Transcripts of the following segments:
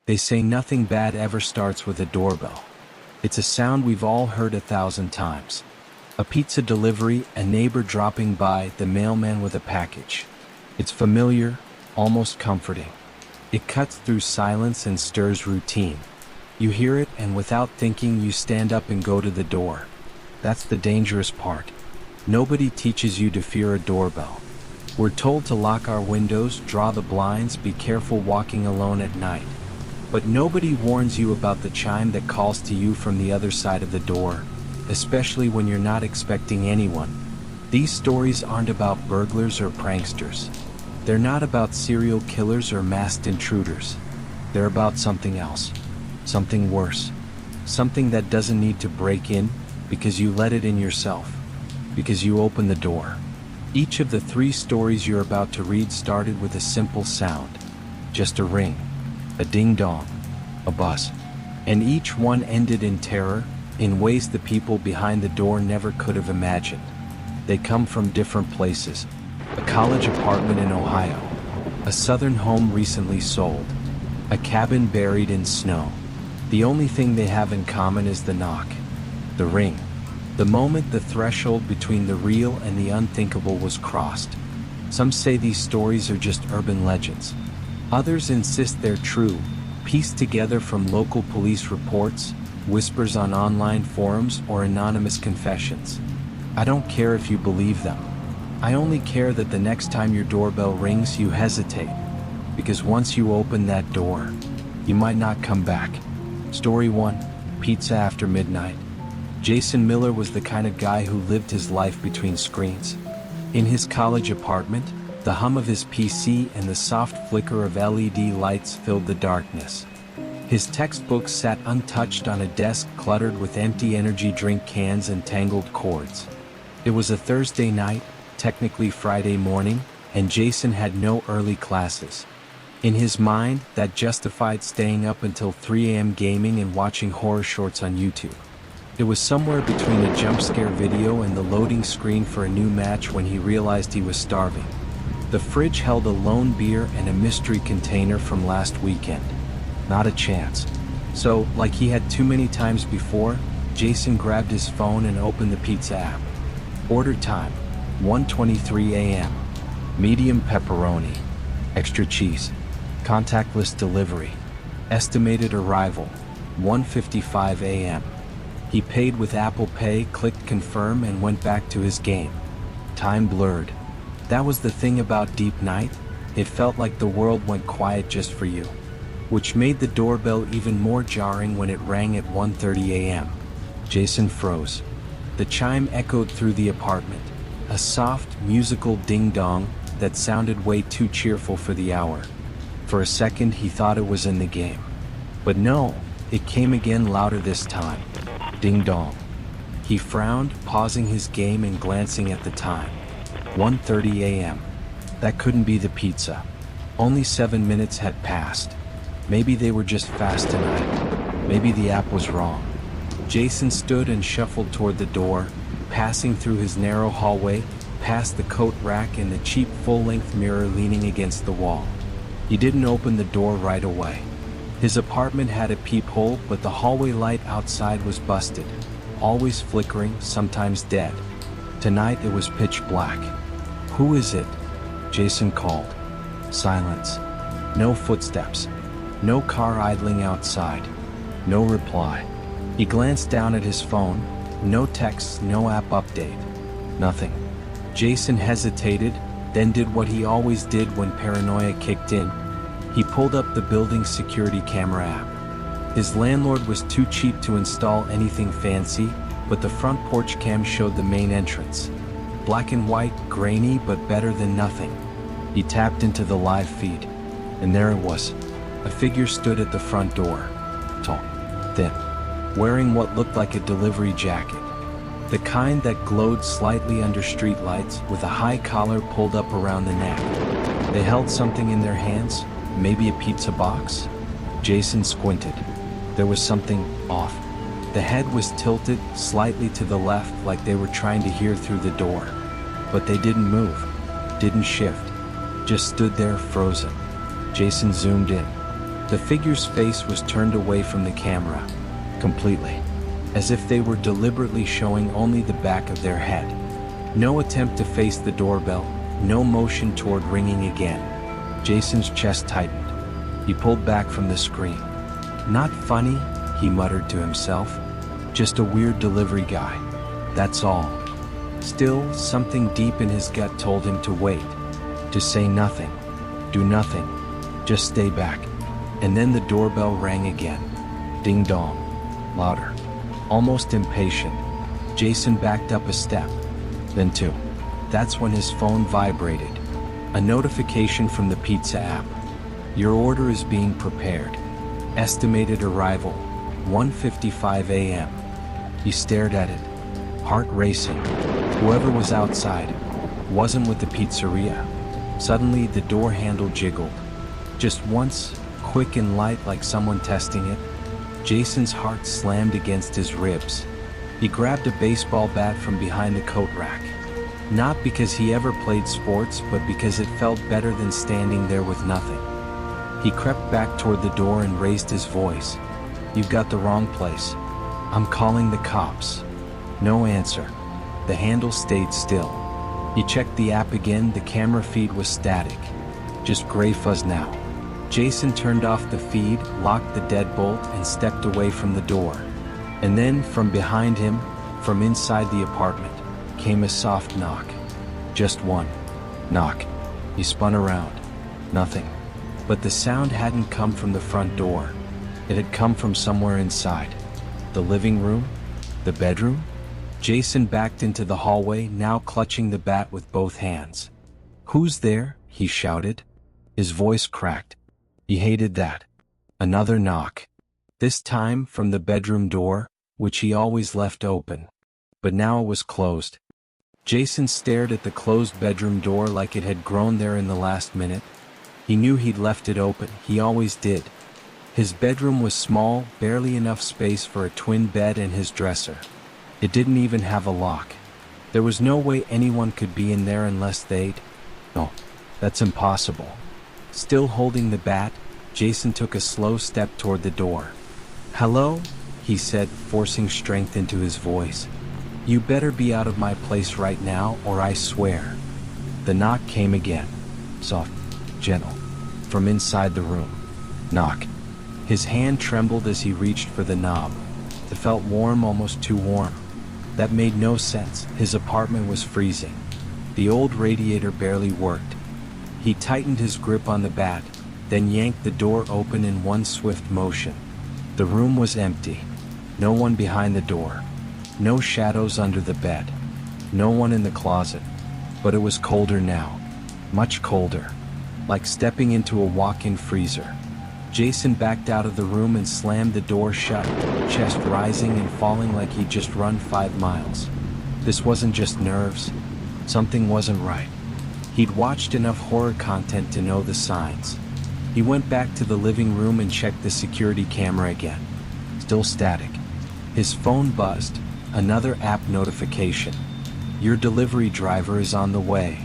They say nothing bad ever starts with a doorbell. It's a sound we've all heard 1,000 times. A pizza delivery, a neighbor dropping by, the mailman with a package. It's familiar, almost comforting. It cuts through silence and stirs routine. You hear it, and without thinking, you stand up and go to the door. That's the dangerous part. Nobody teaches you to fear a doorbell. We're told to lock our windows, draw the blinds, be careful walking alone at night. But nobody warns you about the chime that calls to you from the other side of the door, especially when you're not expecting anyone. These stories aren't about burglars or pranksters. They're not about serial killers or masked intruders. They're about something else. Something worse. Something that doesn't need to break in because you let it in yourself. Because you open the door. Each of the 3 stories you're about to read started with a simple sound. Just a ring. A ding-dong. A buzz. And each one ended in terror, in ways the people behind the door never could have imagined. They come from different places. A college apartment in Ohio. A southern home recently sold. A cabin buried in snow. The only thing they have in common is the knock. The ring. The moment the threshold between the real and the unthinkable was crossed. Some say these stories are just urban legends. Others insist they're true, pieced together from local police reports, whispers on online forums, or anonymous confessions. I don't care if you believe them. I only care that the next time your doorbell rings, you hesitate. Because once you open that door, you might not come back. Story 1, Pizza After Midnight. Jason Miller was the kind of guy who lived his life between screens. In his college apartment, the hum of his PC and the soft flicker of LED lights filled the darkness. His textbooks sat untouched on a desk cluttered with empty energy drink cans and tangled cords. It was a Thursday night, technically Friday morning, and Jason had no early classes. In his mind, that justified staying up until 3 a.m. gaming and watching horror shorts on YouTube. It was somewhere between a jump scare video and the loading screen for a new match when he realized he was starving. The fridge held a lone beer and a mystery container from last weekend. Not a chance. So, like he had too many times before, Jason grabbed his phone and opened the pizza app. Order time, 1:23 a.m. Medium pepperoni. Extra cheese. Contactless delivery. Estimated arrival, 1:55 a.m. He paid with Apple Pay, clicked confirm, and went back to his game. Time blurred. That was the thing about Deep Night. It felt like the world went quiet just for you. Which made the doorbell even more jarring when it rang at 1:30 a.m. Jason froze. The chime echoed through the apartment. A soft, musical ding-dong that sounded way too cheerful for the hour. For a second he thought it was in the game. But no, it came again, louder this time. Ding-dong. He frowned, pausing his game and glancing at the time. 1:30 a.m. That couldn't be the pizza. Only 7 minutes had passed. Maybe they were just fast tonight. Maybe the app was wrong. Jason stood and shuffled toward the door, passing through his narrow hallway, past the coat rack and the cheap full-length mirror leaning against the wall. He didn't open the door right away. His apartment had a peephole, but the hallway light outside was busted, always flickering, sometimes dead. Tonight it was pitch black. "Who is it?" Jason called. Silence. No footsteps. No car idling outside. No reply. He glanced down at his phone. No texts, no app update. Nothing. Jason hesitated, then did what he always did when paranoia kicked in. He pulled up the building's security camera app. His landlord was too cheap to install anything fancy, but the front porch cam showed the main entrance. Black and white, grainy, but better than nothing. He tapped into the live feed, and there it was. A figure stood at the front door. Tall, thin, wearing what looked like a delivery jacket. The kind that glowed slightly under streetlights, with a high collar pulled up around the neck. They held something in their hands, maybe a pizza box? Jason squinted. There was something off. The head was tilted slightly to the left, like they were trying to hear through the door. But they didn't move, didn't shift, just stood there frozen. Jason zoomed in. The figure's face was turned away from the camera, completely, as if they were deliberately showing only the back of their head. No attempt to face the doorbell, no motion toward ringing again. Jason's chest tightened. He pulled back from the screen. "Not funny," he muttered to himself. "Just a weird delivery guy. That's all." Still, something deep in his gut told him to wait, to say nothing, do nothing, just stay back. And then the doorbell rang again. Ding dong. Louder. Almost impatient. Jason backed up a step, then two. That's when his phone vibrated. A notification from the pizza app. "Your order is being prepared. Estimated arrival, 1:55 a.m. He stared at it, heart racing. Whoever was outside wasn't with the pizzeria. Suddenly, the door handle jiggled. Just once, quick and light like someone testing it. Jason's heart slammed against his ribs. He grabbed a baseball bat from behind the coat rack. Not because he ever played sports, but because it felt better than standing there with nothing. He crept back toward the door and raised his voice. "You've got the wrong place. I'm calling the cops." No answer. The handle stayed still. He checked the app again. The camera feed was static. Just gray fuzz now. Jason turned off the feed, locked the deadbolt, and stepped away from the door. And then, from behind him, from inside the apartment, came a soft knock. Just one. Knock. He spun around. Nothing. But the sound hadn't come from the front door. It had come from somewhere inside. The living room? The bedroom? Jason backed into the hallway, now clutching the bat with both hands. "Who's there?" he shouted. His voice cracked. He hated that. Another knock. This time from the bedroom door, which he always left open. But now it was closed. Jason stared at the closed bedroom door like it had grown there in the last minute. He knew he'd left it open. He always did. His bedroom was small, barely enough space for a twin bed and his dresser. It didn't even have a lock. There was no way anyone could be in there unless they'd... No, that's impossible. Still holding the bat, Jason took a slow step toward the door. "Hello?" he said, forcing strength into his voice. "You better be out of my place right now, or I swear." The knock came again. Soft, gentle, from inside the room. Knock. His hand trembled as he reached for the knob. It felt warm, almost too warm. That made no sense. His apartment was freezing. The old radiator barely worked. He tightened his grip on the bat, then yanked the door open in one swift motion. The room was empty. No one behind the door. No shadows under the bed. No one in the closet. But it was colder now. Much colder. Like stepping into a walk-in freezer. Jason backed out of the room and slammed the door shut, chest rising and falling like he'd just run 5 miles. This wasn't just nerves. Something wasn't right. He'd watched enough horror content to know the signs. He went back to the living room and checked the security camera again. Still static. His phone buzzed. Another app notification. "Your delivery driver is on the way.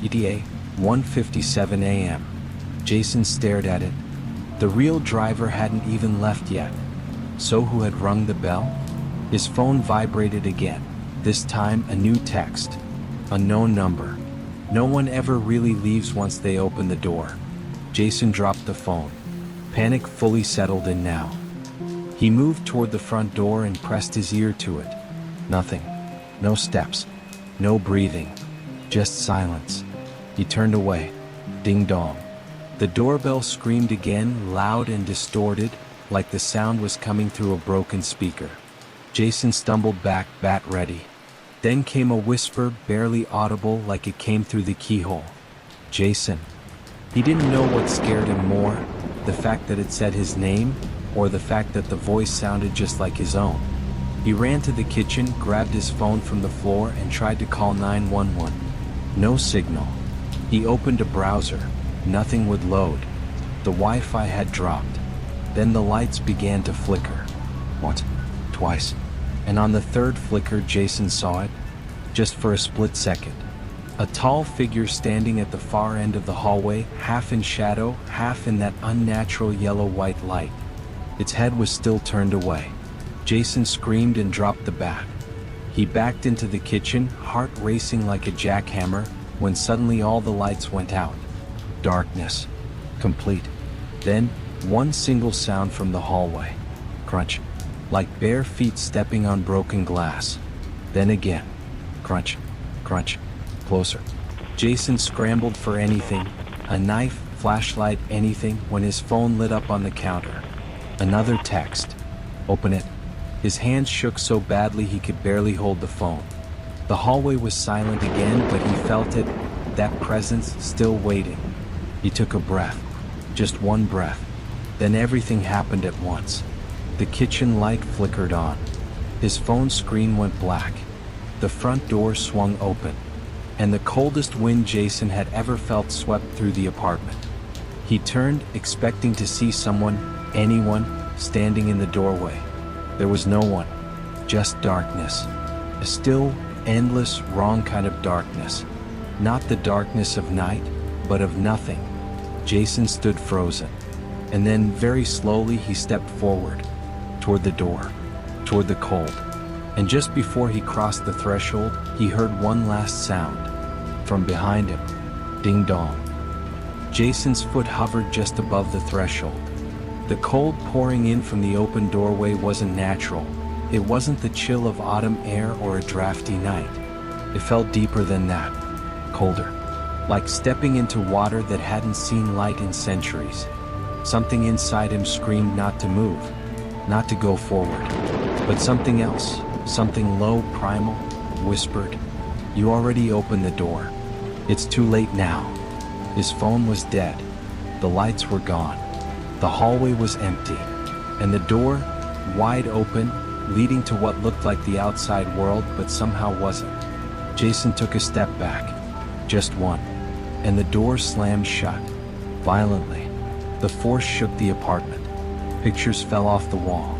ETA, 1:57 a.m. Jason stared at it. The real driver hadn't even left yet. So who had rung the bell? His phone vibrated again. This time a new text. Unknown number. No one ever really leaves once they open the door. Jason dropped the phone. Panic fully settled in now. He moved toward the front door and pressed his ear to it. Nothing. No steps. No breathing. Just silence. He turned away. Ding dong. The doorbell screamed again, loud and distorted, like the sound was coming through a broken speaker. Jason stumbled back, bat ready. Then came a whisper, barely audible, like it came through the keyhole. "Jason." He didn't know what scared him more, the fact that it said his name, or the fact that the voice sounded just like his own. He ran to the kitchen, grabbed his phone from the floor, and tried to call 911. No signal. He opened a browser. Nothing would load. The Wi-Fi had dropped. Then the lights began to flicker. Once, twice. And on the third flicker, Jason saw it. Just for a split second. A tall figure standing at the far end of the hallway, half in shadow, half in that unnatural yellow-white light. Its head was still turned away. Jason screamed and dropped the bat. He backed into the kitchen, heart racing like a jackhammer, when suddenly all the lights went out. Darkness. Complete. Then, one single sound from the hallway. Crunch. Like bare feet stepping on broken glass. Then again. Crunch. Crunch. Closer. Jason scrambled for anything, a knife, flashlight, anything, when his phone lit up on the counter. Another text. Open it. His hands shook so badly he could barely hold the phone. The hallway was silent again, but he felt it, that presence still waiting. He took a breath. Just one breath. Then everything happened at once. The kitchen light flickered on. His phone screen went black. The front door swung open. And the coldest wind Jason had ever felt swept through the apartment. He turned, expecting to see someone, anyone, standing in the doorway. There was no one. Just darkness. A still, endless, wrong kind of darkness. Not the darkness of night, but of nothing. Jason stood frozen. And then, very slowly, he stepped forward. Toward the door. Toward the cold. And just before he crossed the threshold, he heard one last sound. From behind him. Ding dong. Jason's foot hovered just above the threshold. The cold pouring in from the open doorway wasn't natural. It wasn't the chill of autumn air or a drafty night. It felt deeper than that. Colder. Like stepping into water that hadn't seen light in centuries. Something inside him screamed not to move. Not to go forward. But something else. Something low, primal, whispered, "You already opened the door. It's too late now." His phone was dead. The lights were gone. The hallway was empty. And the door, wide open, leading to what looked like the outside world but somehow wasn't. Jason took a step back. Just one. And the door slammed shut. Violently. The force shook the apartment. Pictures fell off the wall.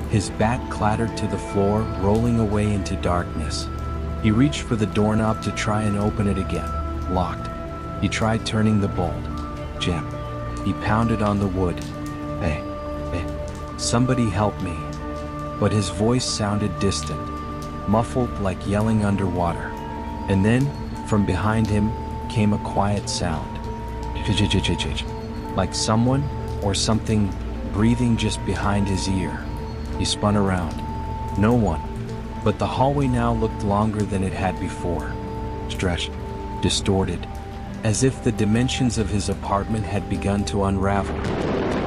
His bat clattered to the floor, rolling away into darkness. He reached for the doorknob to try and open it again. Locked. He tried turning the bolt. Jim. He pounded on the wood. Hey, somebody help me. But his voice sounded distant, muffled like yelling underwater. And then, from behind him, came a quiet sound. Like someone or something breathing just behind his ear. He spun around. No one. But the hallway now looked longer than it had before. Stretched. Distorted. As if the dimensions of his apartment had begun to unravel.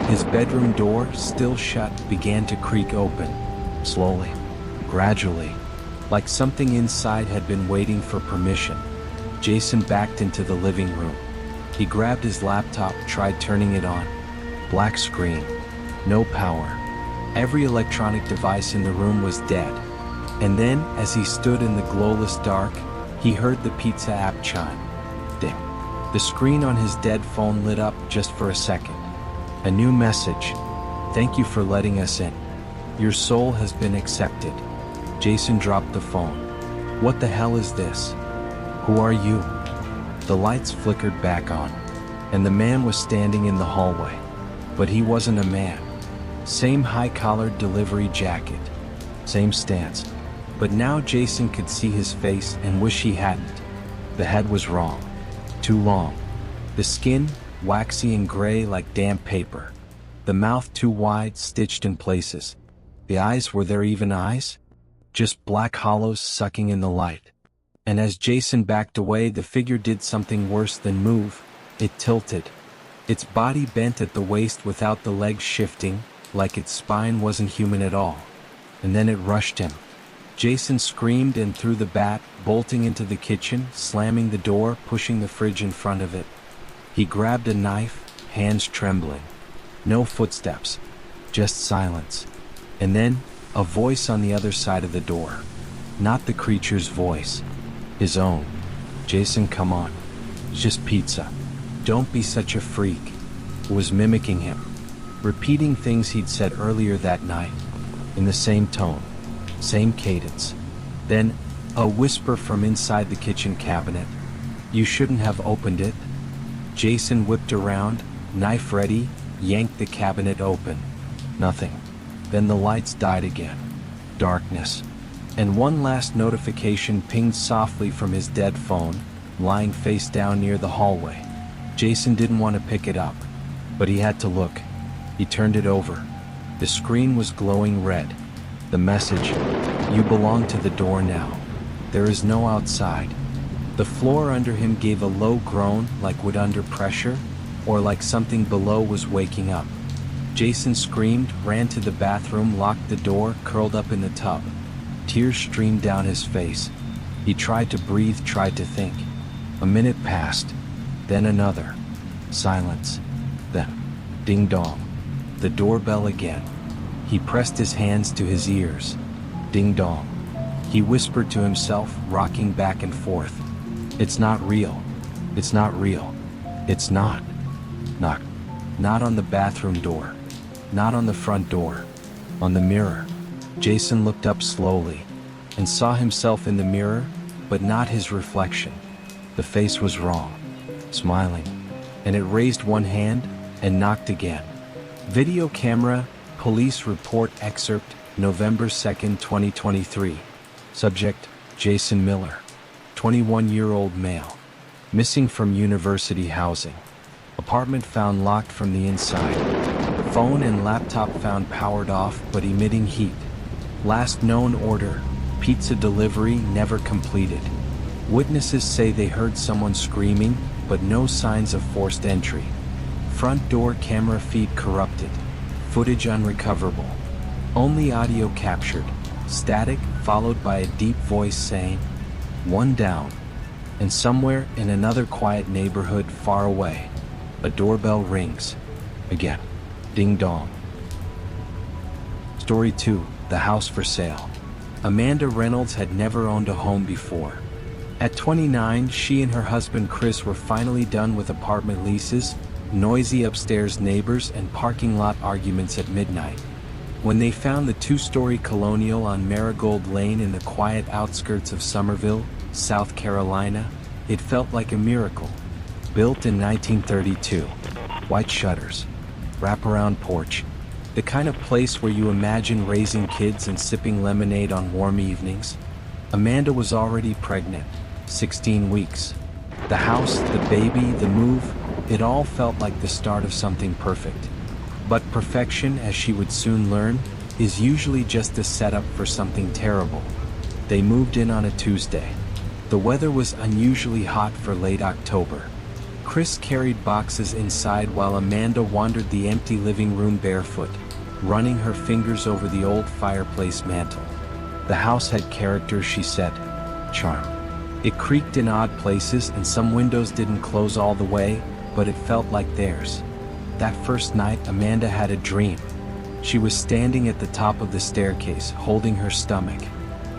His bedroom door, still shut, began to creak open. Slowly. Gradually. Like something inside had been waiting for permission. Jason backed into the living room. He grabbed his laptop, tried turning it on. Black screen. No power. Every electronic device in the room was dead. And then, as he stood in the glowless dark, he heard the pizza app chime. Ding. The screen on his dead phone lit up just for a second. A new message. Thank you for letting us in. Your soul has been accepted. Jason dropped the phone. What the hell is this? Who are you? The lights flickered back on. And the man was standing in the hallway. But he wasn't a man. Same high-collared delivery jacket. Same stance. But now Jason could see his face and wish he hadn't. The head was wrong. Too long. The skin, waxy and gray like damp paper. The mouth too wide, stitched in places. The eyes, were there even eyes? Just black hollows sucking in the light. And as Jason backed away, the figure did something worse than move. It tilted. Its body bent at the waist without the legs shifting, like its spine wasn't human at all. And then it rushed him. Jason screamed and threw the bat, bolting into the kitchen, slamming the door, pushing the fridge in front of it. He grabbed a knife, hands trembling. No footsteps. Just silence. And then, a voice on the other side of the door. Not the creature's voice. His own. Jason, come on. It's just pizza. Don't be such a freak. It was mimicking him. Repeating things he'd said earlier that night. In the same tone. Same cadence. Then, a whisper from inside the kitchen cabinet. You shouldn't have opened it. Jason whipped around, knife ready, yanked the cabinet open. Nothing. Then the lights died again. Darkness. And one last notification pinged softly from his dead phone, lying face down near the hallway. Jason didn't want to pick it up, but he had to look. He turned it over. The screen was glowing red. The message, "You belong to the door now. There is no outside." The floor under him gave a low groan, like wood under pressure, or like something below was waking up. Jason screamed, ran to the bathroom, locked the door, curled up in the tub. Tears streamed down his face. He tried to breathe, tried to think. A minute passed, then another. Silence. Then, ding dong. The doorbell again. He pressed his hands to his ears. Ding dong. He whispered to himself, rocking back and forth. It's not real. It's not real. It's not. Knock. Not on the bathroom door. Not on the front door. On the mirror. Jason looked up slowly and saw himself in the mirror, but not his reflection. The face was wrong. Smiling. And it raised one hand and knocked again. Video camera, police report excerpt, November 2nd, 2023. Subject, Jason Miller. 21-year-old male. Missing from university housing. Apartment found locked from the inside. Phone and laptop found powered off but emitting heat. Last known order, pizza delivery never completed. Witnesses say they heard someone screaming, but no signs of forced entry. Front door camera feed corrupted. Footage unrecoverable. Only audio captured. Static, followed by a deep voice saying, "One down." And somewhere in another quiet neighborhood far away, a doorbell rings. Again. Ding dong. Story 2. The house for sale. Amanda Reynolds had never owned a home before. At 29, she and her husband Chris were finally done with apartment leases, noisy upstairs neighbors, and parking lot arguments at midnight. When they found the two-story colonial on Marigold Lane in the quiet outskirts of Summerville, South Carolina, it felt like a miracle. Built in 1932. White shutters. Wraparound porch. The kind of place where you imagine raising kids and sipping lemonade on warm evenings. Amanda was already pregnant. 16 weeks. The house, the baby, the move, it all felt like the start of something perfect. But perfection, as she would soon learn, is usually just a setup for something terrible. They moved in on a Tuesday. The weather was unusually hot for late October. Chris carried boxes inside while Amanda wandered the empty living room barefoot, running her fingers over the old fireplace mantel. The house had character, she said. Charm. It creaked in odd places and some windows didn't close all the way, but it felt like theirs. That first night, Amanda had a dream. She was standing at the top of the staircase, holding her stomach.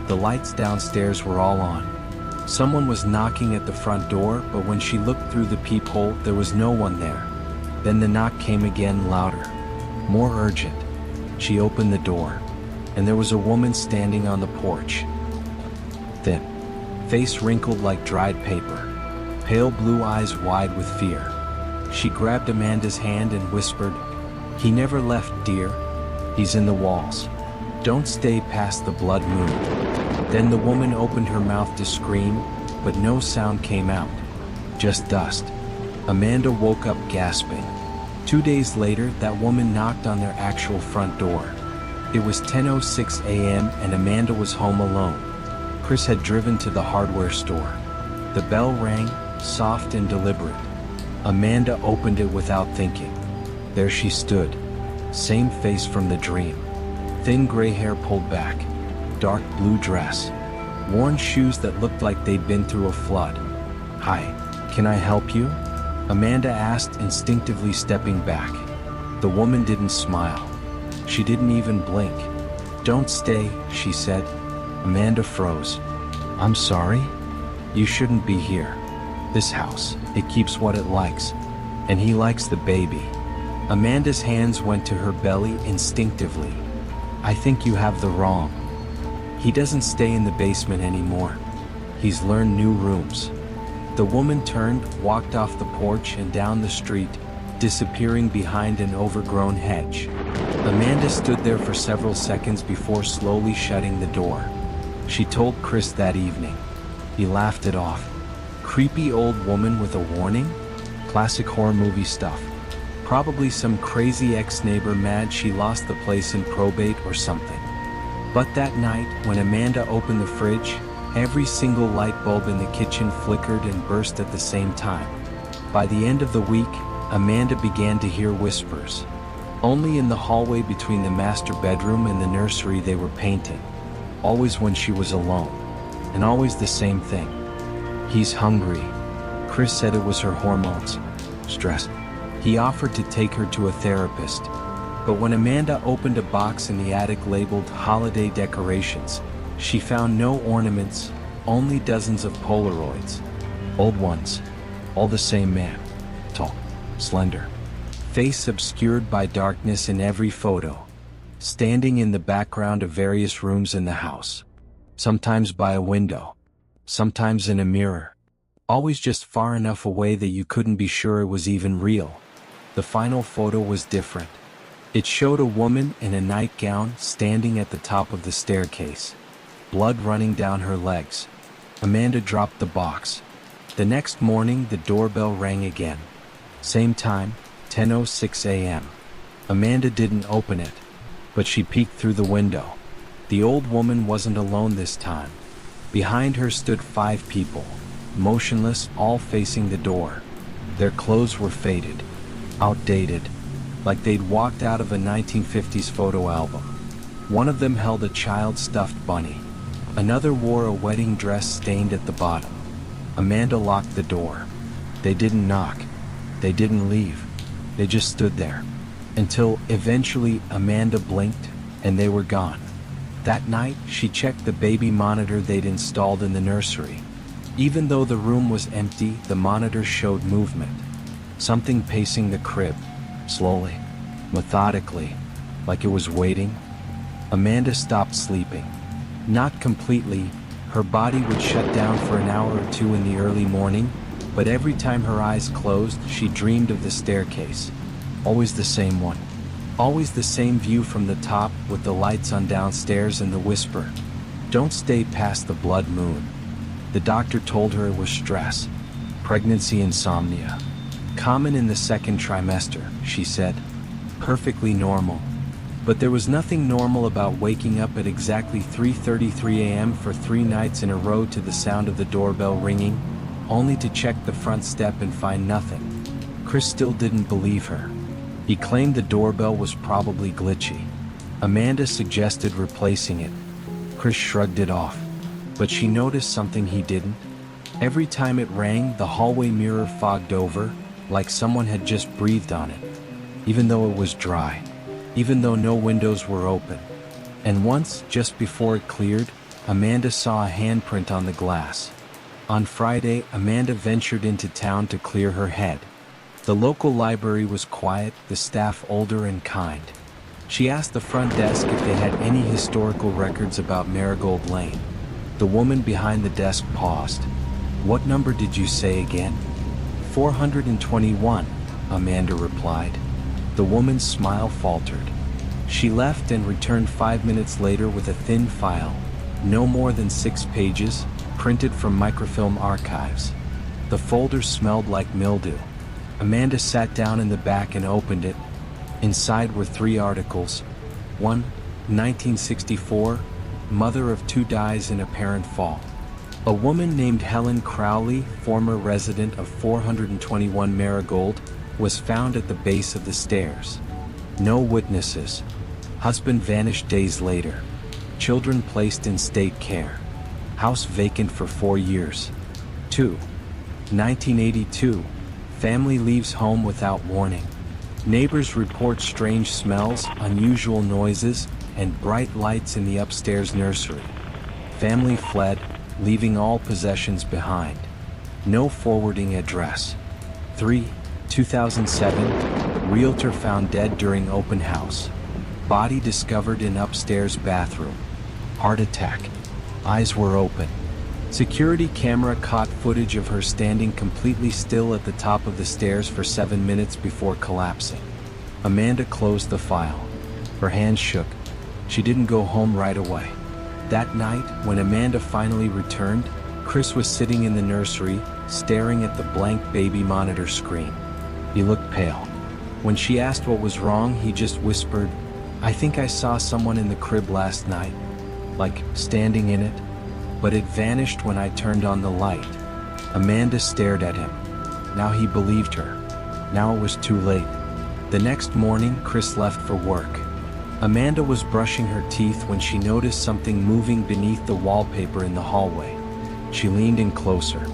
The lights downstairs were all on. Someone was knocking at the front door, but when she looked through the peephole, there was no one there. Then the knock came again, louder, more urgent. She opened the door, and there was a woman standing on the porch. Thin, face wrinkled like dried paper, pale blue eyes wide with fear. She grabbed Amanda's hand and whispered, "He never left, dear. He's in the walls. Don't stay past the blood moon." Then the woman opened her mouth to scream, but no sound came out. Just dust. Amanda woke up gasping. 2 days later, that woman knocked on their actual front door. It was 10:06 a.m. and Amanda was home alone. Chris had driven to the hardware store. The bell rang, soft and deliberate. Amanda opened it without thinking. There she stood. Same face from the dream. Thin gray hair pulled back. Dark blue dress. Worn shoes that looked like they'd been through a flood. "Hi, can I help you?" Amanda asked, instinctively stepping back. The woman didn't smile. She didn't even blink. "Don't stay," she said. Amanda froze. "I'm sorry? You shouldn't be here. This house, it keeps what it likes. And he likes the baby." Amanda's hands went to her belly instinctively. "I think you have the wrong. He doesn't stay in the basement anymore. He's learned new rooms." The woman turned, walked off the porch and down the street, disappearing behind an overgrown hedge. Amanda stood there for several seconds before slowly shutting the door. She told Chris that evening. He laughed it off. Creepy old woman with a warning? Classic horror movie stuff. Probably some crazy ex-neighbor mad she lost the place in probate or something. But that night, when Amanda opened the fridge, every single light bulb in the kitchen flickered and burst at the same time. By the end of the week, Amanda began to hear whispers. Only in the hallway between the master bedroom and the nursery they were painting. Always when she was alone. And always the same thing. He's hungry. Chris said it was her hormones. Stress. He offered to take her to a therapist. But when Amanda opened a box in the attic labeled holiday decorations, she found no ornaments, only dozens of Polaroids. Old ones. All the same man. Tall. Slender. Face obscured by darkness in every photo. Standing in the background of various rooms in the house. Sometimes by a window. Sometimes in a mirror. Always just far enough away that you couldn't be sure it was even real. The final photo was different. It showed a woman in a nightgown standing at the top of the staircase. Blood running down her legs. Amanda dropped the box. The next morning the doorbell rang again. Same time, 10:06 a.m. Amanda didn't open it, but she peeked through the window. The old woman wasn't alone this time. Behind her stood 5 people, motionless, all facing the door. Their clothes were faded, outdated, like they'd walked out of a 1950s photo album. One of them held a child stuffed bunny. Another wore a wedding dress stained at the bottom. Amanda locked the door. They didn't knock. They didn't leave. They just stood there. Until, eventually, Amanda blinked, and they were gone. That night, she checked the baby monitor they'd installed in the nursery. Even though the room was empty, the monitor showed movement. Something pacing the crib, slowly, methodically, like it was waiting. Amanda stopped sleeping. Not completely. Her body would shut down for an hour or two in the early morning, but every time her eyes closed, she dreamed of the staircase. Always the same one. Always the same view from the top with the lights on downstairs and the whisper, "Don't stay past the blood moon." The doctor told her it was stress. Pregnancy insomnia. Common in the second trimester, she said. Perfectly normal. But there was nothing normal about waking up at exactly 3:33 a.m. for 3 nights in a row to the sound of the doorbell ringing, only to check the front step and find nothing. Chris still didn't believe her. He claimed the doorbell was probably glitchy. Amanda suggested replacing it. Chris shrugged it off. But she noticed something he didn't. Every time it rang, the hallway mirror fogged over, like someone had just breathed on it. Even though it was dry. Even though no windows were open. And once, just before it cleared, Amanda saw a handprint on the glass. On Friday, Amanda ventured into town to clear her head. The local library was quiet, the staff older and kind. She asked the front desk if they had any historical records about Marigold Lane. The woman behind the desk paused. "What number did you say again?" 421, Amanda replied. The woman's smile faltered. She left and returned 5 minutes later with a thin file, no more than 6 pages, printed from microfilm archives. The folder smelled like mildew. Amanda sat down in the back and opened it. Inside were 3 articles. 1, 1964, mother of 2 dies in apparent fall. A woman named Helen Crowley, former resident of 421 Marigold, was found at the base of the stairs. No witnesses. Husband vanished days later. Children placed in state care. House vacant for 4 years. 2, 1982, family leaves home without warning. Neighbors report strange smells, unusual noises, and bright lights in the upstairs nursery. Family fled, leaving all possessions behind. No forwarding address. 3, 2007, realtor found dead during open house. Body discovered in upstairs bathroom. Heart attack. Eyes were open. Security camera caught footage of her standing completely still at the top of the stairs for 7 minutes before collapsing. Amanda closed the file. Her hands shook. She didn't go home right away. That night, when Amanda finally returned, Chris was sitting in the nursery, staring at the blank baby monitor screen. He looked pale. When she asked what was wrong, he just whispered, "I think I saw someone in the crib last night, like standing in it, but it vanished when I turned on the light." Amanda stared at him. Now he believed her. Now it was too late. The next morning, Chris left for work. Amanda was brushing her teeth when she noticed something moving beneath the wallpaper in the hallway. She leaned in closer.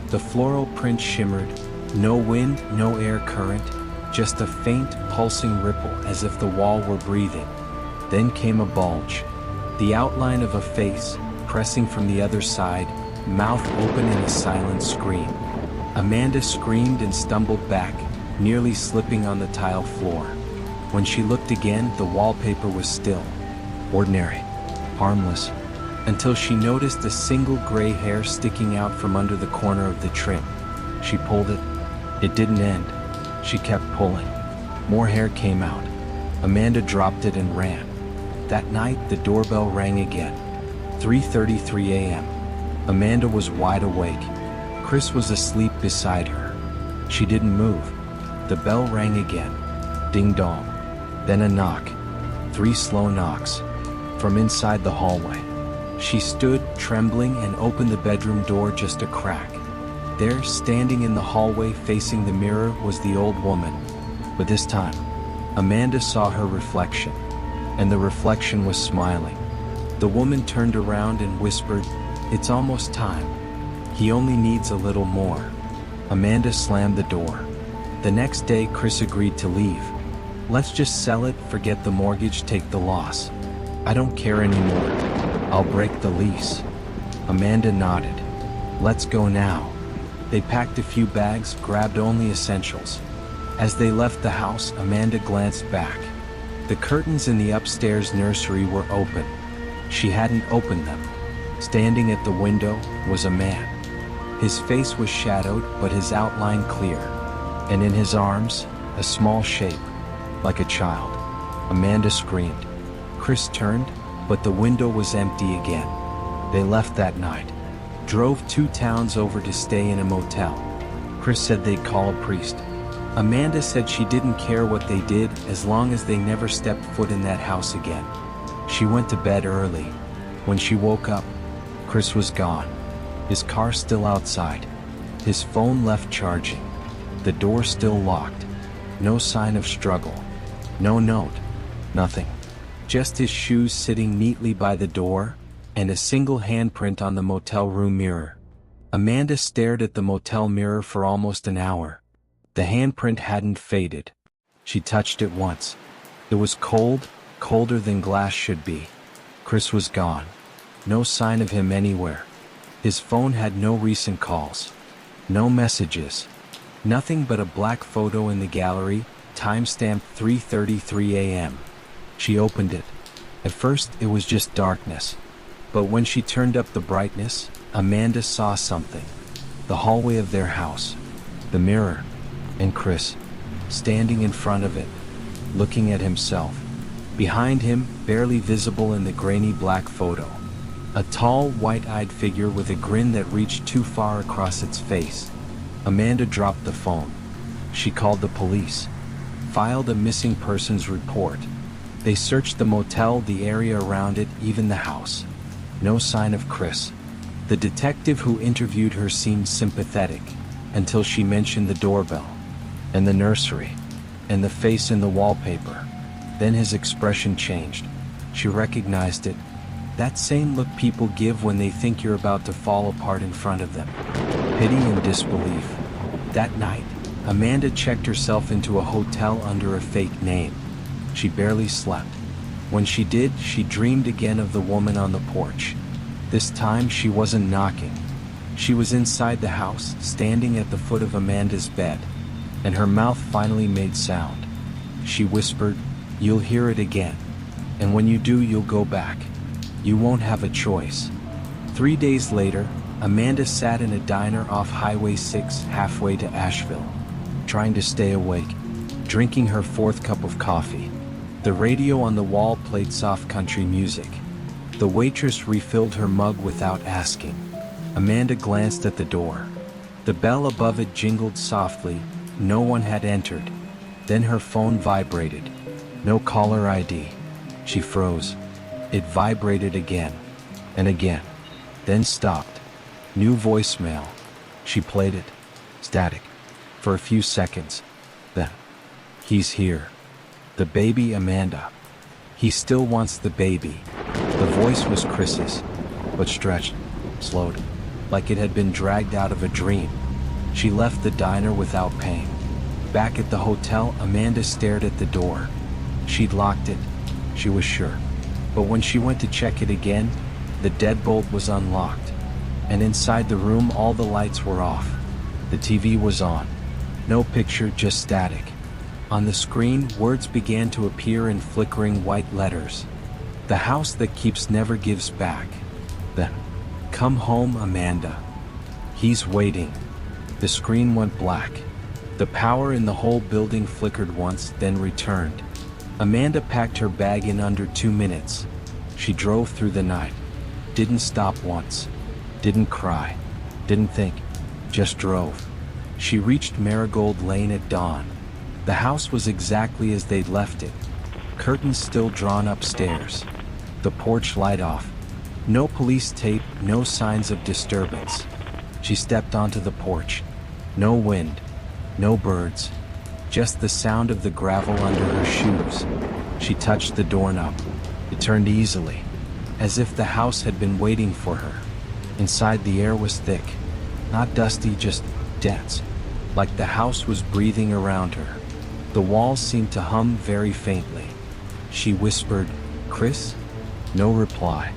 The floral print shimmered. No wind, no air current, just a faint, pulsing ripple as if the wall were breathing. Then came a bulge. The outline of a face, pressing from the other side, mouth open in a silent scream. Amanda screamed and stumbled back, nearly slipping on the tile floor. When she looked again, the wallpaper was still. Ordinary. Harmless. Until she noticed a single gray hair sticking out from under the corner of the trim. She pulled it. It didn't end. She kept pulling. More hair came out. Amanda dropped it and ran. That night, the doorbell rang again. 3:33 a.m. Amanda was wide awake. Chris was asleep beside her. She didn't move. The bell rang again. Ding dong. Then a knock. 3 slow knocks. From inside the hallway. She stood, trembling, and opened the bedroom door just a crack. There, standing in the hallway facing the mirror, was the old woman. But this time, Amanda saw her reflection. And the reflection was smiling. The woman turned around and whispered, "It's almost time. He only needs a little more." Amanda slammed the door. The next day, Chris agreed to leave. "Let's just sell it, forget the mortgage, take the loss. I don't care anymore. I'll break the lease." Amanda nodded. "Let's go now." They packed a few bags, grabbed only essentials. As they left the house, Amanda glanced back. The curtains in the upstairs nursery were open. She hadn't opened them. Standing at the window was a man. His face was shadowed, but his outline clear. And in his arms, a small shape, like a child. Amanda screamed. Chris turned, but the window was empty again. They left that night. Drove 2 towns over to stay in a motel. Chris said they'd call a priest. Amanda said she didn't care what they did as long as they never stepped foot in that house again. She went to bed early. When she woke up, Chris was gone. His car still outside. His phone left charging. The door still locked. No sign of struggle. No note. Nothing. Just his shoes sitting neatly by the door, and a single handprint on the motel room mirror. Amanda stared at the motel mirror for almost an hour. The handprint hadn't faded. She touched it once. It was cold, colder than glass should be. Chris was gone. No sign of him anywhere. His phone had no recent calls. No messages. Nothing but a black photo in the gallery, timestamped 3:33 a.m. She opened it. At first, it was just darkness. But when she turned up the brightness, Amanda saw something. The hallway of their house. The mirror. And Chris, standing in front of it, looking at himself. Behind him, barely visible in the grainy black photo. A tall, white-eyed figure with a grin that reached too far across its face. Amanda dropped the phone. She called the police. Filed a missing persons report. They searched the motel, the area around it, even the house. No sign of Chris. The detective who interviewed her seemed sympathetic, until she mentioned the doorbell, and the nursery, and the face in the wallpaper. Then his expression changed. She recognized it. That same look people give when they think you're about to fall apart in front of them. Pity and disbelief. That night, Amanda checked herself into a hotel under a fake name. She barely slept. When she did, she dreamed again of the woman on the porch. This time she wasn't knocking. She was inside the house, standing at the foot of Amanda's bed, and her mouth finally made sound. She whispered, "You'll hear it again. And when you do, you'll go back. You won't have a choice." 3 days later, Amanda sat in a diner off Highway 6 halfway to Asheville, trying to stay awake, drinking her fourth cup of coffee. The radio on the wall played soft country music. The waitress refilled her mug without asking. Amanda glanced at the door. The bell above it jingled softly. No one had entered. Then her phone vibrated. No caller ID. She froze. It vibrated again and again, then stopped. New voicemail. She played it. Static. For a few seconds. Then, he's here. The baby, Amanda. He still wants the baby. The voice was Chris's, but stretched, slowed, like it had been dragged out of a dream. She left the diner without paying. Back at the hotel, Amanda stared at the door. She'd locked it, she was sure. But when she went to check it again, the deadbolt was unlocked. And inside the room, all the lights were off. The TV was on. No picture, just static. On the screen, words began to appear in flickering white letters. The house that keeps never gives back. Then, come home, Amanda. He's waiting. The screen went black. The power in the whole building flickered once, then returned. Amanda packed her bag in under 2 minutes. She drove through the night. Didn't stop once. Didn't cry. Didn't think. Just drove. She reached Marigold Lane at dawn. The house was exactly as they'd left it. Curtains still drawn upstairs. The porch light off. No police tape, no signs of disturbance. She stepped onto the porch. No wind. No birds. Just the sound of the gravel under her shoes. She touched the doorknob. It turned easily, as if the house had been waiting for her. Inside, the air was thick. Not dusty, just dense. Like the house was breathing around her. The walls seemed to hum very faintly. She whispered, "Chris?" No reply.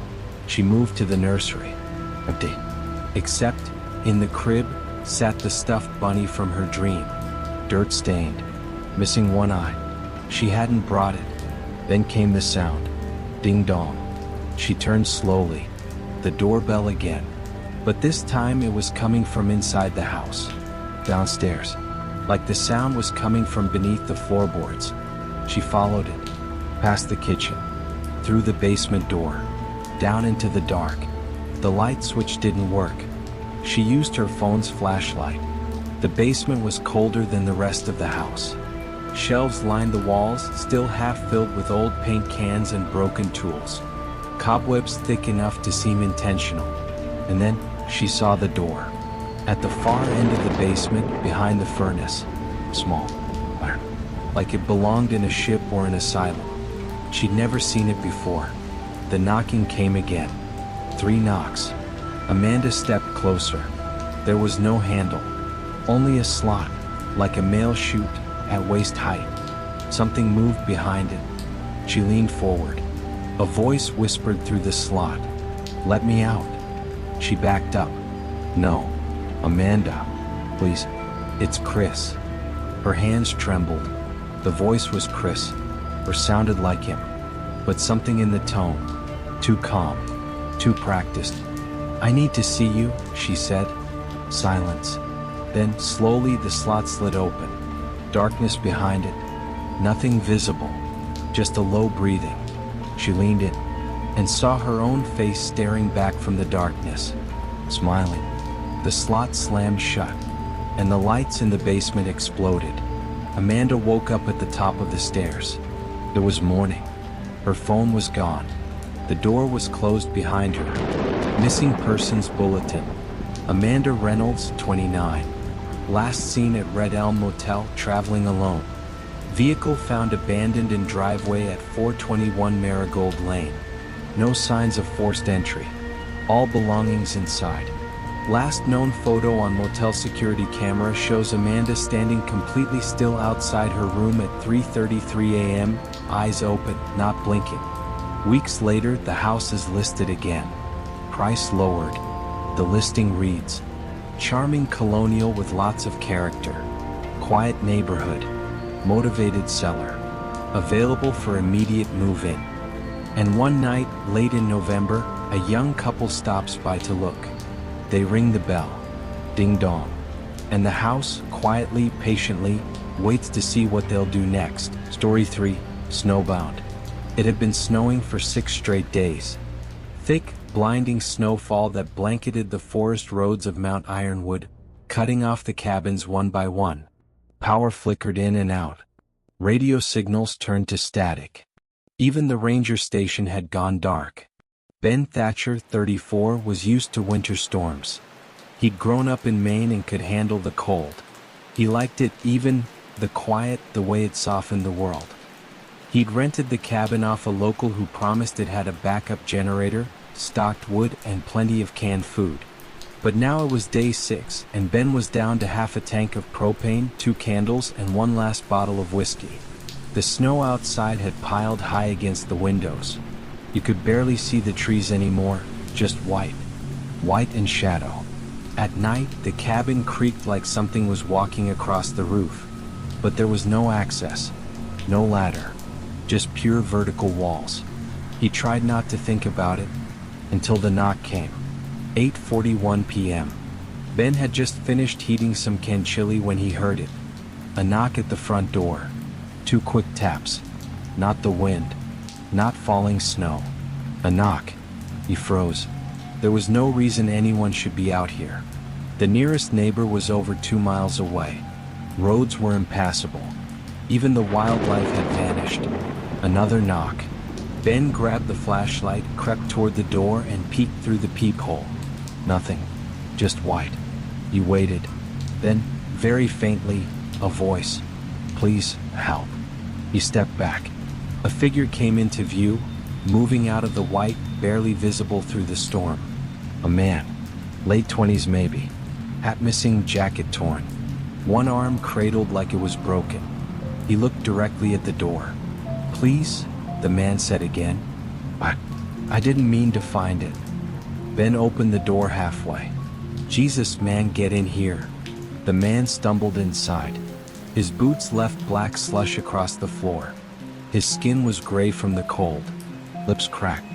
She moved to the nursery. Empty. Except, in the crib, sat the stuffed bunny from her dream. Dirt-stained. Missing one eye. She hadn't brought it. Then came the sound. Ding-dong. She turned slowly. The doorbell again. But this time it was coming from inside the house. Downstairs. Like the sound was coming from beneath the floorboards. She followed it. Past the kitchen. Through the basement door. Down into the dark. The light switch didn't work. She used her phone's flashlight. The basement was colder than the rest of the house. Shelves lined the walls, still half filled with old paint cans and broken tools. Cobwebs thick enough to seem intentional. And then, she saw the door. At the far end of the basement, behind the furnace. Small. Like it belonged in a ship or an asylum. She'd never seen it before. The knocking came again. 3 knocks. Amanda stepped closer. There was no handle. Only a slot, like a mail chute, at waist height. Something moved behind it. She leaned forward. A voice whispered through the slot, "Let me out." She backed up. "No. Amanda. Please. It's Chris." Her hands trembled. The voice was Chris, or sounded like him. But something in the tone. Too calm. Too practiced. "I need to see you," she said. Silence. Then, slowly, the slot slid open. Darkness behind it. Nothing visible. Just a low breathing. She leaned in and saw her own face staring back from the darkness. Smiling. The slot slammed shut, and the lights in the basement exploded. Amanda woke up at the top of the stairs. It was morning. Her phone was gone. The door was closed behind her. Missing persons bulletin. Amanda Reynolds, 29. Last seen at Red Elm Motel, traveling alone. Vehicle found abandoned in driveway at 421 Marigold Lane. No signs of forced entry. All belongings inside. Last known photo on motel security camera shows Amanda standing completely still outside her room at 3:33 a.m., eyes open, not blinking. Weeks later, the house is listed again. Price lowered. The listing reads, "Charming colonial with lots of character. Quiet neighborhood. Motivated seller. Available for immediate move-in." And one night, late in November, a young couple stops by to look. They ring the bell. Ding dong. And the house, quietly, patiently, waits to see what they'll do next. Story 3, Snowbound. It had been snowing for 6 straight days. Thick, blinding snowfall that blanketed the forest roads of Mount Ironwood, cutting off the cabins one by one. Power flickered in and out. Radio signals turned to static. Even the ranger station had gone dark. Ben Thatcher, 34, was used to winter storms. He'd grown up in Maine and could handle the cold. He liked it, even the quiet, the way it softened the world. He'd rented the cabin off a local who promised it had a backup generator, stocked wood, and plenty of canned food. But now it was day 6, and Ben was down to half a tank of propane, 2 candles, and 1 last bottle of whiskey. The snow outside had piled high against the windows. You could barely see the trees anymore, just white. White and shadow. At night, the cabin creaked like something was walking across the roof. But there was no access, no ladder, just pure vertical walls. He tried not to think about it, until the knock came. 8:41 p.m. Ben had just finished heating some canned chili when he heard it. A knock at the front door. 2 quick taps. Not the wind. Not falling snow. A knock. He froze. There was no reason anyone should be out here. The nearest neighbor was over 2 miles away. Roads were impassable. Even the wildlife had vanished. Another knock. Ben grabbed the flashlight, crept toward the door, and peeked through the peephole. Nothing. Just white. He waited. Then, very faintly, a voice. "Please, help." He stepped back. A figure came into view, moving out of the white, barely visible through the storm. A man. Late 20s maybe. Hat missing, jacket torn. One arm cradled like it was broken. He looked directly at the door. "Please?" the man said again. I didn't mean to find it." Ben opened the door halfway. "Jesus, man, get in here." The man stumbled inside. His boots left black slush across the floor. His skin was gray from the cold. Lips cracked.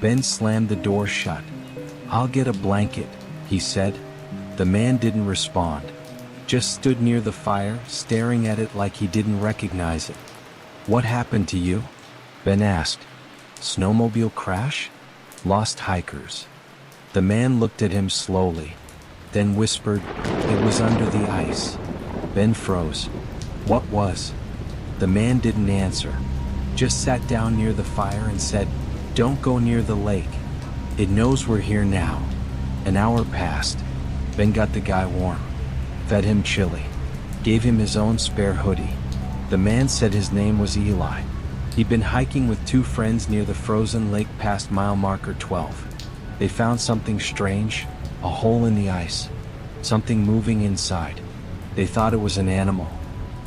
Ben slammed the door shut. "I'll get a blanket," he said. The man didn't respond. Just stood near the fire, staring at it like he didn't recognize it. "What happened to you?" Ben asked. "Snowmobile crash? Lost hikers." The man looked at him slowly, then whispered, "It was under the ice." Ben froze. "What was?" The man didn't answer, just sat down near the fire and said, "Don't go near the lake. It knows we're here now." An hour passed. Ben got the guy warm, fed him chili, gave him his own spare hoodie. The man said his name was Eli. He'd been hiking with 2 friends near the frozen lake past mile marker 12. They found something strange, a hole in the ice, something moving inside. They thought it was an animal.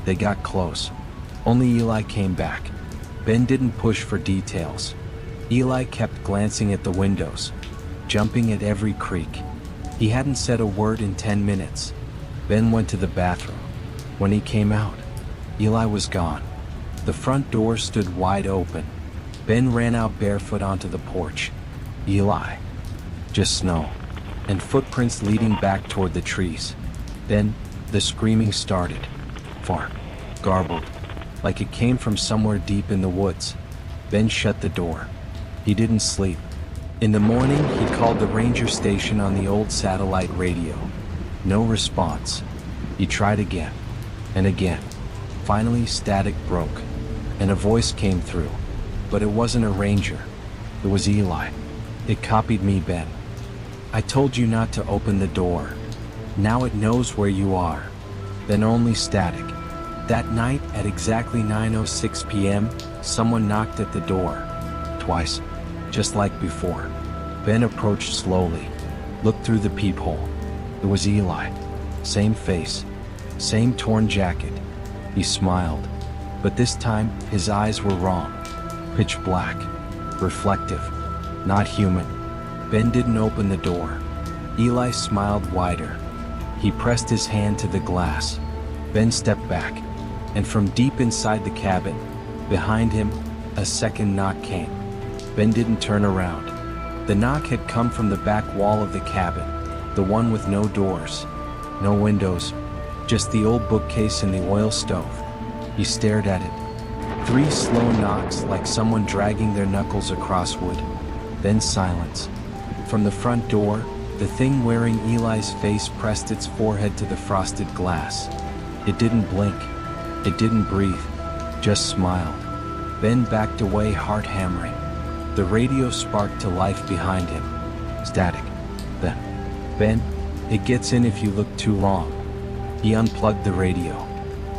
They got close. Only Eli came back. Ben didn't push for details. Eli kept glancing at the windows, jumping at every creak. He hadn't said a word in 10 minutes. Ben went to the bathroom. When he came out, Eli was gone. The front door stood wide open. Ben ran out barefoot onto the porch. Eli. Just snow, and footprints leading back toward the trees. Then, the screaming started. Far, garbled, like it came from somewhere deep in the woods. Ben shut the door. He didn't sleep. In the morning, he called the ranger station on the old satellite radio. No response. He tried again, and again. Finally, static broke, and a voice came through. But it wasn't a ranger. It was Eli. It copied me, Ben. "I told you not to open the door. Now it knows where you are." Then only static. That night, at exactly 9:06 p.m., someone knocked at the door. Twice, just like before. Ben approached slowly, looked through the peephole. It was Eli. Same face, same torn jacket. He smiled, but this time his eyes were wrong. Pitch black, reflective, not human. Ben didn't open the door. Eli smiled wider. He pressed his hand to the glass. Ben stepped back, and from deep inside the cabin, behind him, a second knock came. Ben didn't turn around. The knock had come from the back wall of the cabin. The one with no doors, no windows, just the old bookcase and the oil stove. He stared at it. 3 slow knocks like someone dragging their knuckles across wood. Then silence. From the front door, the thing wearing Eli's face pressed its forehead to the frosted glass. It didn't blink. It didn't breathe. Just smiled. Ben backed away, heart hammering. The radio sparked to life behind him. Static. Then, Ben, it gets in if you look too long. He unplugged the radio.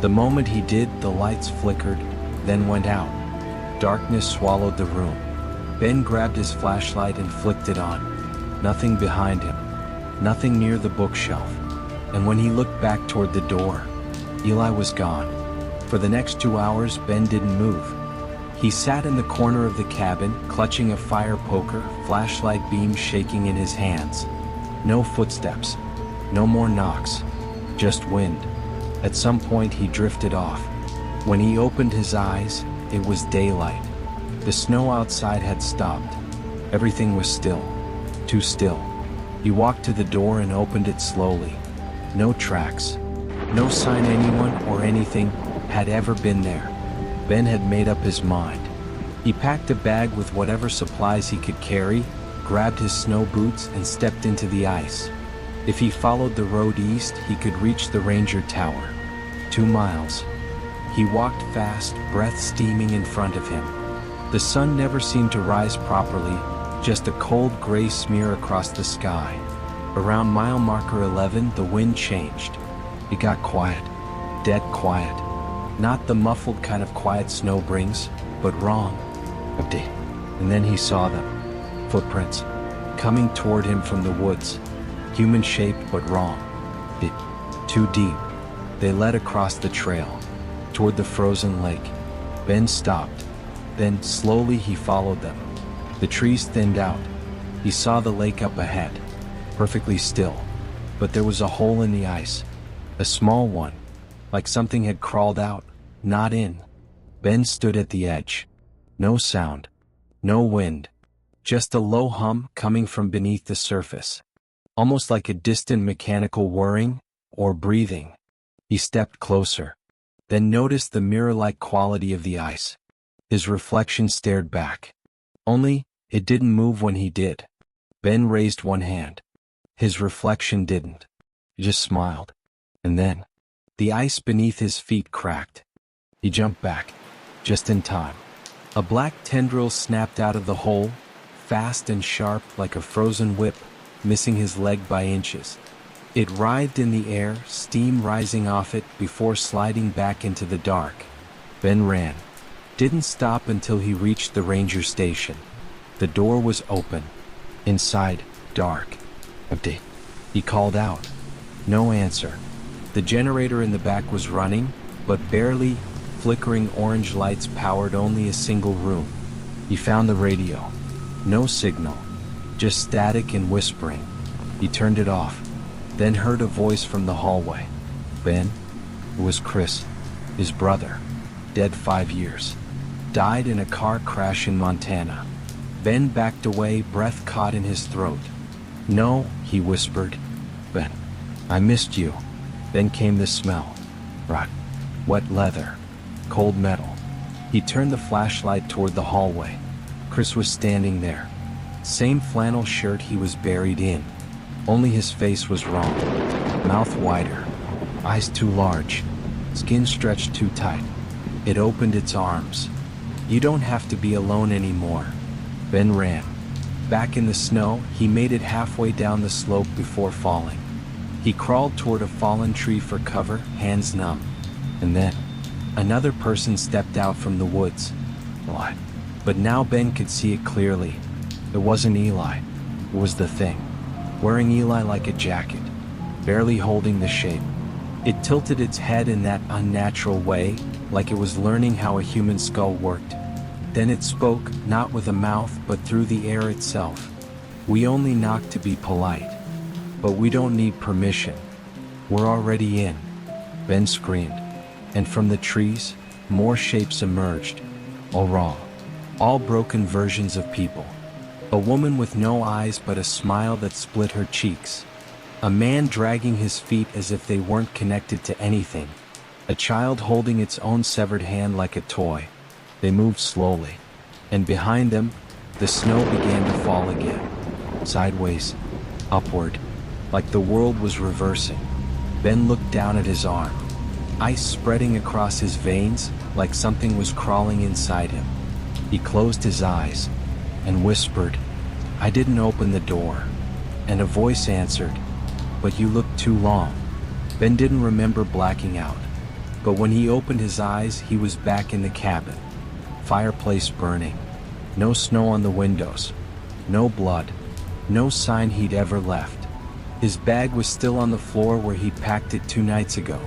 The moment he did, the lights flickered, then went out. Darkness swallowed the room. Ben grabbed his flashlight and flicked it on. Nothing behind him. Nothing near the bookshelf. And when he looked back toward the door, Eli was gone. For the next 2 hours, Ben didn't move. He sat in the corner of the cabin, clutching a fire poker, flashlight beam shaking in his hands. No footsteps. No more knocks. Just wind. At some point he drifted off. When he opened his eyes, it was daylight. The snow outside had stopped. Everything was still. Too still. He walked to the door and opened it slowly. No tracks. No sign anyone or anything had ever been there. Ben had made up his mind. He packed a bag with whatever supplies he could carry, grabbed his snow boots and stepped into the ice. If he followed the road east, he could reach the Ranger Tower. 2 miles. He walked fast, breath steaming in front of him. The sun never seemed to rise properly, just a cold gray smear across the sky. Around mile marker 11, the wind changed. It got quiet. Dead quiet. Not the muffled kind of quiet snow brings, but wrong. And then he saw them. Footprints. Coming toward him from the woods. Human-shaped but wrong. Too deep. They led across the trail. Toward the frozen lake. Ben stopped. Then, slowly he followed them. The trees thinned out. He saw the lake up ahead. Perfectly still. But there was a hole in the ice. A small one. Like something had crawled out, not in. Ben stood at the edge. No sound. No wind. Just a low hum coming from beneath the surface. Almost like a distant mechanical whirring, or breathing. He stepped closer. Then noticed the mirror-like quality of the ice. His reflection stared back. Only, it didn't move when he did. Ben raised one hand. His reflection didn't. He just smiled. And then, the ice beneath his feet cracked. He jumped back, just in time. A black tendril snapped out of the hole, fast and sharp like a frozen whip, missing his leg by inches. It writhed in the air, steam rising off it before sliding back into the dark. Ben ran. Didn't stop until he reached the ranger station. The door was open. Inside, dark. Empty. He called out. No answer. The generator in the back was running, but barely. Flickering orange lights powered only a single room. He found the radio. No signal. Just static and whispering. He turned it off. Then heard a voice from the hallway. Ben? It was Chris. His brother. Dead 5 years. Died in a car crash in Montana. Ben backed away, breath caught in his throat. No, he whispered. Ben, I missed you. Then came the smell. Rot. Wet leather. Cold metal. He turned the flashlight toward the hallway. Chris was standing there. Same flannel shirt he was buried in. Only his face was wrong. Mouth wider. Eyes too large. Skin stretched too tight. It opened its arms. You don't have to be alone anymore. Ben ran. Back in the snow, he made it halfway down the slope before falling. He crawled toward a fallen tree for cover, hands numb. And then, another person stepped out from the woods. What? But now Ben could see it clearly. It wasn't Eli. It was the thing. Wearing Eli like a jacket. Barely holding the shape. It tilted its head in that unnatural way, like it was learning how a human skull worked. Then it spoke, not with a mouth, but through the air itself. We only knock to be polite. But we don't need permission. We're already in. Ben screamed. And from the trees, more shapes emerged. All wrong. All broken versions of people. A woman with no eyes but a smile that split her cheeks. A man dragging his feet as if they weren't connected to anything. A child holding its own severed hand like a toy. They moved slowly. And behind them, the snow began to fall again. Sideways. Upward. Like the world was reversing. Ben looked down at his arm. Ice spreading across his veins, like something was crawling inside him. He closed his eyes and whispered, "I didn't open the door." And a voice answered, "But you looked too long." Ben didn't remember blacking out. But when he opened his eyes, he was back in the cabin. Fireplace burning. No snow on the windows. No blood. No sign he'd ever left. His bag was still on the floor where he'd packed it 2 nights ago.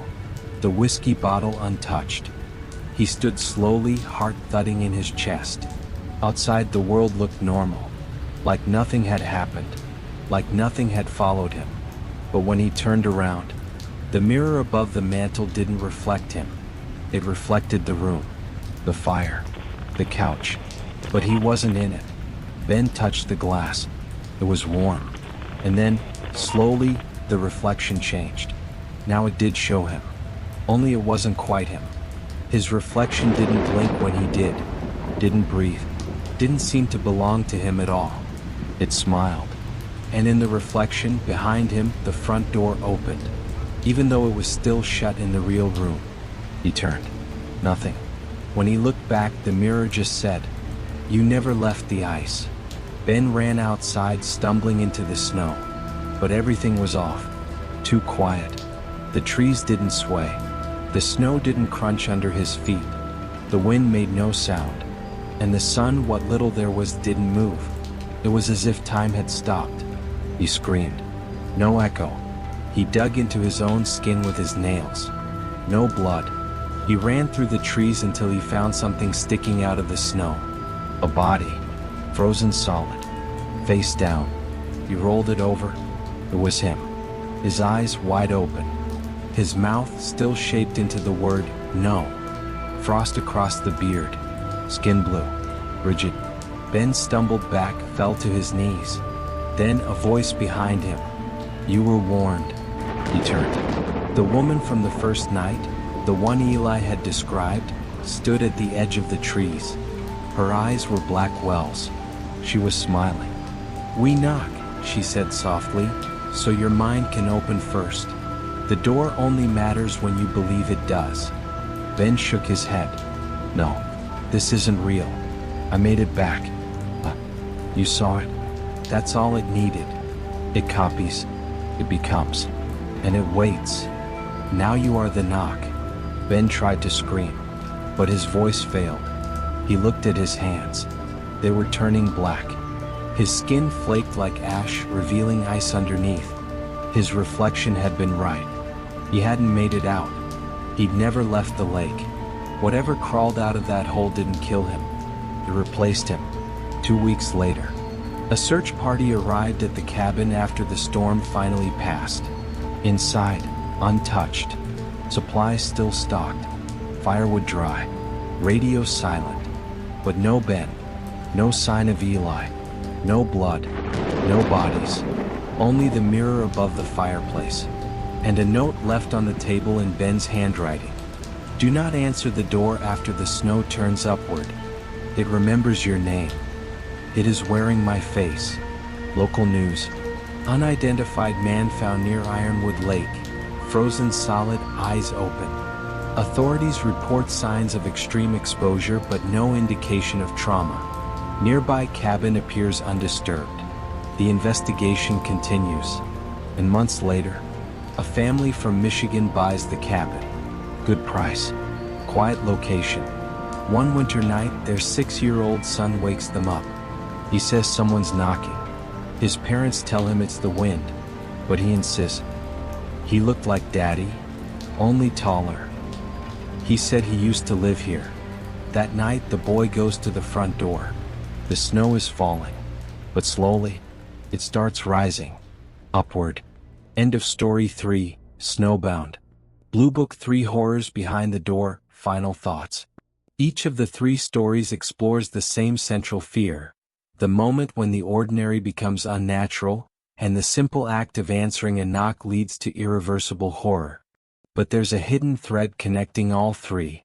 The whiskey bottle untouched. He stood slowly, heart thudding in his chest. Outside, the world looked normal. Like nothing had happened. Like nothing had followed him. But when he turned around, the mirror above the mantel didn't reflect him. It reflected the room, the fire, the couch. But he wasn't in it. Ben touched the glass. It was warm. And then, slowly, the reflection changed. Now it did show him. Only it wasn't quite him. His reflection didn't blink when he did. Didn't breathe. Didn't seem to belong to him at all. It smiled. And in the reflection, behind him, the front door opened. Even though it was still shut in the real room. He turned. Nothing. When he looked back, the mirror just said, "You never left the ice." Ben ran outside, stumbling into the snow. But everything was off. Too quiet. The trees didn't sway. The snow didn't crunch under his feet. The wind made no sound. And the sun, what little there was, didn't move. It was as if time had stopped. He screamed. No echo. He dug into his own skin with his nails. No blood. He ran through the trees until he found something sticking out of the snow. A body. Frozen solid. Face down. He rolled it over. It was him. His eyes wide open. His mouth still shaped into the word, no. Frost across the beard. Skin blue. Rigid. Ben stumbled back, fell to his knees. Then a voice behind him. "You were warned." He turned. The woman from the first night, the one Eli had described, stood at the edge of the trees. Her eyes were black wells. She was smiling. "We knock," she said softly, "so your mind can open first. The door only matters when you believe it does." Ben shook his head. "No, this isn't real. I made it back." You saw it? That's all it needed. It copies. It becomes. And it waits. Now you are the knock." Ben tried to scream, but his voice failed. He looked at his hands. They were turning black. His skin flaked like ash, revealing ice underneath. His reflection had been right. He hadn't made it out. He'd never left the lake. Whatever crawled out of that hole didn't kill him. It replaced him. 2 weeks later, a search party arrived at the cabin after the storm finally passed. Inside, untouched. Supplies still stocked. Firewood dry. Radio silent. But no Ben. No sign of Eli. No blood. No bodies. Only the mirror above the fireplace. And a note left on the table in Ben's handwriting. "Do not answer the door after the snow turns upward. It remembers your name. It is wearing my face." Local news. Unidentified man found near Ironwood Lake. Frozen solid, eyes open. Authorities report signs of extreme exposure but no indication of trauma. Nearby cabin appears undisturbed. The investigation continues. And months later, a family from Michigan buys the cabin. Good price. Quiet location. One winter night, their 6-year-old son wakes them up. He says someone's knocking. His parents tell him it's the wind, but he insists. He looked like Daddy, only taller. He said he used to live here. That night, the boy goes to the front door. The snow is falling, but slowly, it starts rising. Upward. End of story 3, Snowbound. Blue Book 3 Horrors Behind the Door, Final Thoughts. Each of the 3 stories explores the same central fear. The moment when the ordinary becomes unnatural, and the simple act of answering a knock leads to irreversible horror. But there's a hidden thread connecting all three.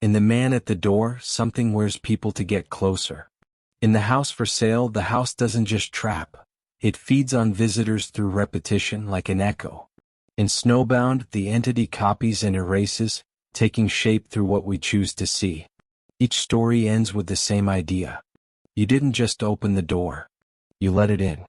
In the man at the door, something wears people to get closer. In the house for sale, the house doesn't just trap. It feeds on visitors through repetition like an echo. In Snowbound, the entity copies and erases, taking shape through what we choose to see. Each story ends with the same idea. You didn't just open the door. You let it in.